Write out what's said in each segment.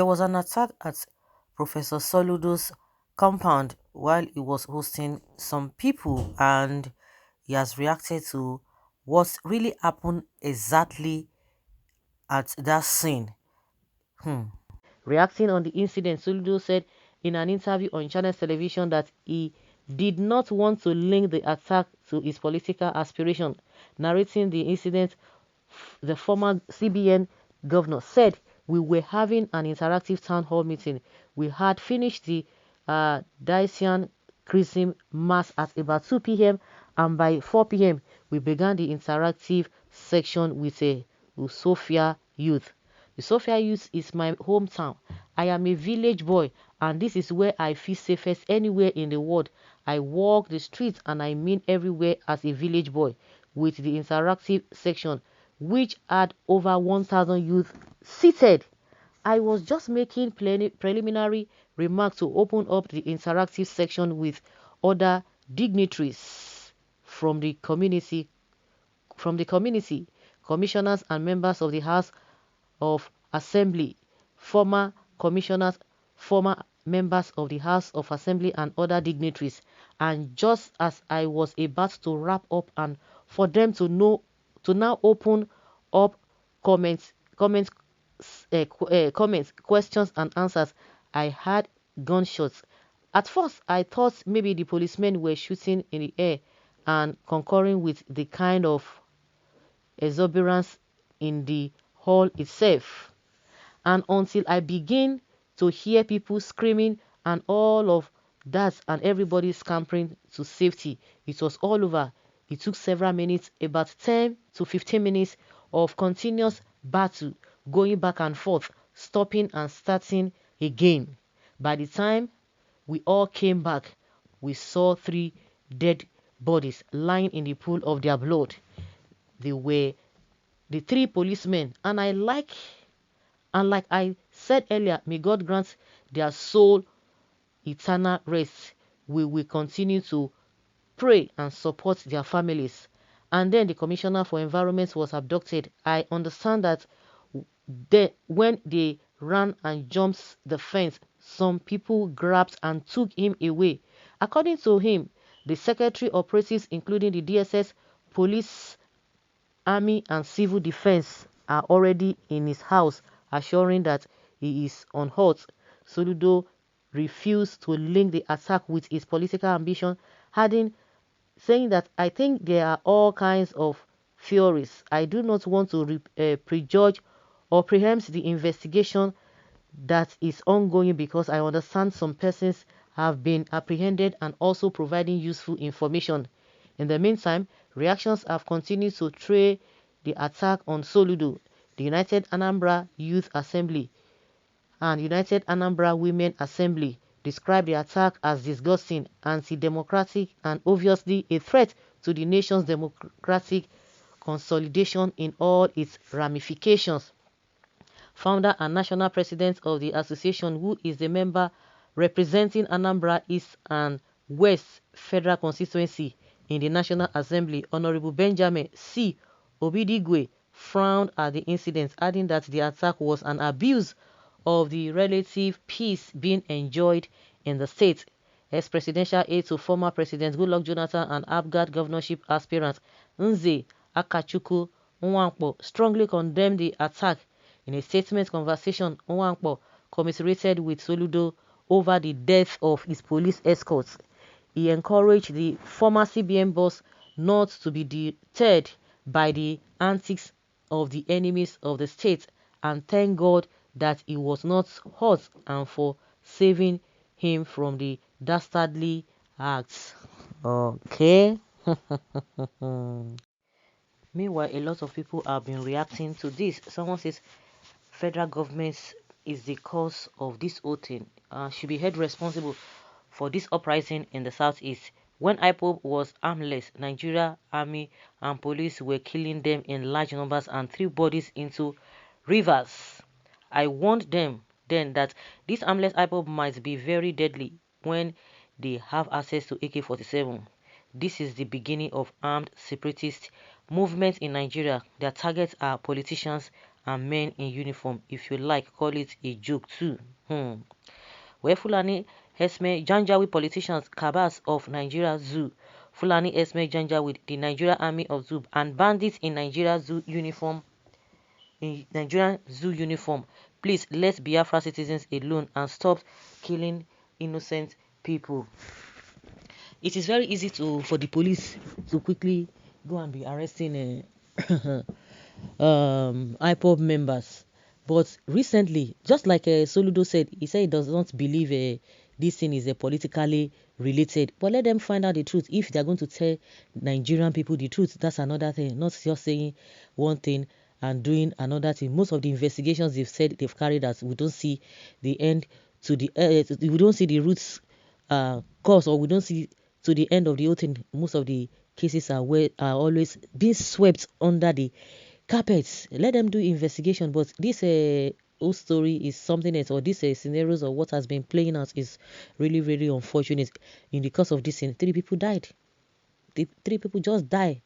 There was an attack at Professor Soludo's compound while he was hosting some people, and he has reacted to what really happened exactly at that scene. Hmm. Reacting on the incident, Soludo said in an interview on Channels Television that he did not want to link the attack to his political aspiration. Narrating the incident, the former CBN governor said, "We were having an interactive town hall meeting. We had finished the Dacian Chrism Mass at about 2 p.m. and by 4 p.m. we began the interactive section with a Sophia youth. The Sophia youth is my hometown. I am a village boy and this is where I feel safest anywhere in the world. I walk the streets and I mean everywhere as a village boy." With the interactive section, which had over 1,000 youth seated. I was just making preliminary remarks to open up the interactive section with other dignitaries from the community, commissioners and members of the House of Assembly, former commissioners, former members of the House of Assembly and other dignitaries. And just as I was about to wrap up and for them to now open up comments, questions and answers, I heard gunshots. At first, I thought maybe the policemen were shooting in the air and concurring with the kind of exuberance in the hall itself. And until I begin to hear people screaming and all of that and everybody scampering to safety, it was all over. It took several minutes, about 10 to 15 minutes of continuous battle, going back and forth, stopping and starting again. By the time we all came back, we saw 3 dead bodies lying in the pool of their blood. They were the 3 policemen, and like I said earlier, may God grant their soul eternal rest. We will continue to pray and support their families. And then the Commissioner for Environment was abducted. I understand that when they ran and jumped the fence, some people grabbed and took him away. According to him, the secretary operatives, including the DSS, police, army and civil defense, are already in his house, assuring that he is unhurt. Soludo refused to link the attack with his political ambition, saying that "I think there are all kinds of theories. I do not want to prejudge or preempt the investigation that is ongoing because I understand some persons have been apprehended and also providing useful information." In the meantime, reactions have continued to trail the attack on Soludo. The United Anambra Youth Assembly and United Anambra Women Assembly described the attack as disgusting, anti-democratic, and obviously a threat to the nation's democratic consolidation in all its ramifications. Founder and national president of the association, who is a member representing Anambra East and West Federal Constituency in the National Assembly, Honorable Benjamin C. Obidigwe, frowned at the incident, adding that the attack was an abuse of the relative peace being enjoyed in the state. Ex-presidential aide to former President Goodluck Jonathan and APGAD governorship aspirant Nze Akachukwu Nwankpo strongly condemned the attack. In a statement conversation, Nwankpo commiserated with Soludo over the death of his police escorts. He encouraged the former CBN boss not to be deterred by the antics of the enemies of the state and thanked God that he was not hurt and for saving him from the dastardly acts. Okay. Meanwhile, a lot of people have been reacting to this. Someone says federal government is the cause of this whole thing, should be held responsible for this uprising in the southeast. When IPOB was armless, Nigeria army and police were killing them in large numbers and threw bodies into rivers. I warned them then that this armless IPOB might be very deadly when they have access to AK-47. This is the beginning of armed separatist movements in Nigeria. Their targets are politicians and men in uniform. If you like, call it a joke too. Where Fulani Esme Janjaweed politicians cabals of Nigeria Zoo. Fulani Esme Janjaweed, the Nigeria Army of Zoo, and bandits in Nigeria Zoo uniform. In Nigerian Zoo uniform, please let Biafra citizens alone and stop killing innocent people. It is very easy for the police to quickly go and be arresting IPOB members. But recently, just like Soludo said, he said he does not believe this thing is politically related. But let them find out the truth. If they're going to tell Nigerian people the truth, that's another thing. Not just saying one thing and doing another thing. Most of the investigations they've said they've carried out, we don't see the end to the we don't see the roots cause, or we don't see to the end of the whole thing. Most of the cases are always being swept under the carpets. Let them do investigation. But this whole story is something else, or this scenarios or what has been playing out is really, really unfortunate. In the course of this thing, 3 people died. 3 people just died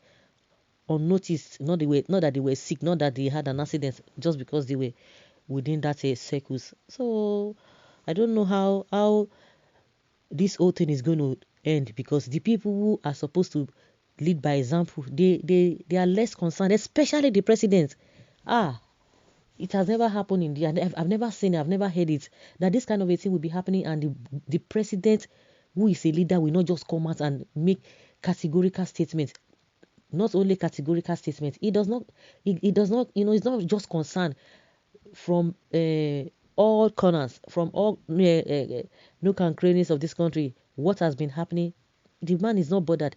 unnoticed. Not that they were sick, not that they had an accident, just because they were within that circles. So I don't know how this whole thing is going to end, because the people who are supposed to lead by example, they are less concerned, especially the president. It has never happened in I've never seen it, I've never heard it, that this kind of a thing will be happening, and the president, who is a leader, will not just come out and make categorical statements. Not only categorical statements, he does not, it's not just concerned from all corners, from all nook and crannies of this country, what has been happening. The man is not bothered.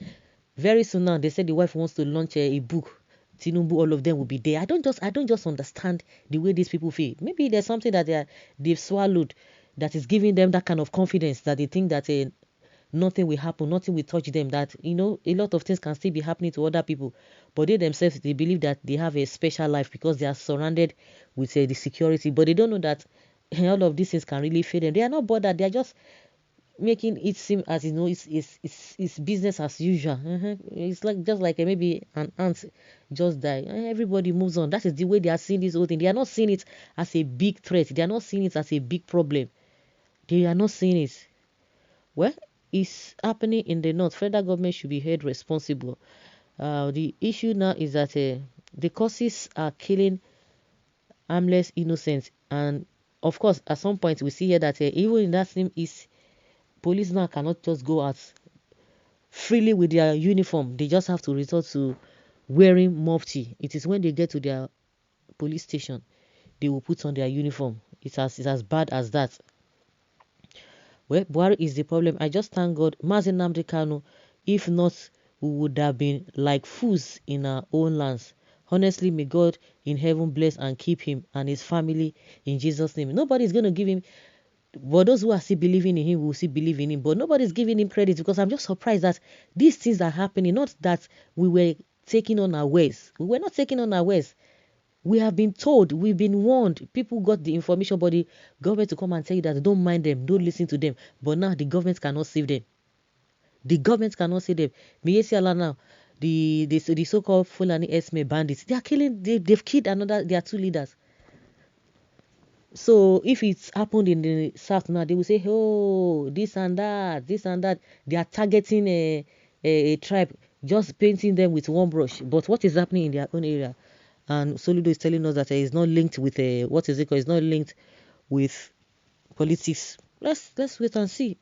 Very soon now, they said the wife wants to launch a book. Tinubu, all of them will be there. I don't just understand the way these people feel. Maybe there's something that they've swallowed that is giving them that kind of confidence, that they think that nothing will happen, nothing will touch them, that a lot of things can still be happening to other people, but they themselves, they believe that they have a special life because they are surrounded with the security. But they don't know that all of these things can really fail them. They are not bothered. They are just making it seem as it's business as usual. It's like just like maybe an ant just die. Everybody moves on. That is the way they are seeing this whole thing. They are not seeing it as a big threat. They are not seeing it as a big problem. They are not seeing it. Well, it's happening in the north. Federal government should be held responsible. The issue now is that the causes are killing harmless innocents, and of course, at some point we see here that even in that same East, police now cannot just go out freely with their uniform. They just have to resort to wearing mufti. It is when they get to their police station, they will put on their uniform. It's as bad as that. Well, Buhari is the problem. I just thank God. Mazi Nnamdi Kanu, if not, we would have been like fools in our own lands. Honestly, may God in heaven bless and keep him and his family in Jesus' name. Nobody's going to give him, but those who are still believing in him will still believe in him. But nobody's giving him credit, because I'm just surprised that these things are happening. Not that we were taking on our ways. We were not taking on our ways. We have been told, we've been warned. People got the information, but the government to come and tell you that don't mind them, don't listen to them. But now the government cannot save them. The government cannot save them. Miyesi Allah now, the so-called Fulani Esme bandits, they are killing. They've killed their 2 leaders. So if it's happened in the south now, they will say, oh, this and that. They are targeting a tribe, just painting them with one brush. But what is happening in their own area? And Soludo is telling us that it's not linked with what is it called? It's not linked with politics. Let's wait and see.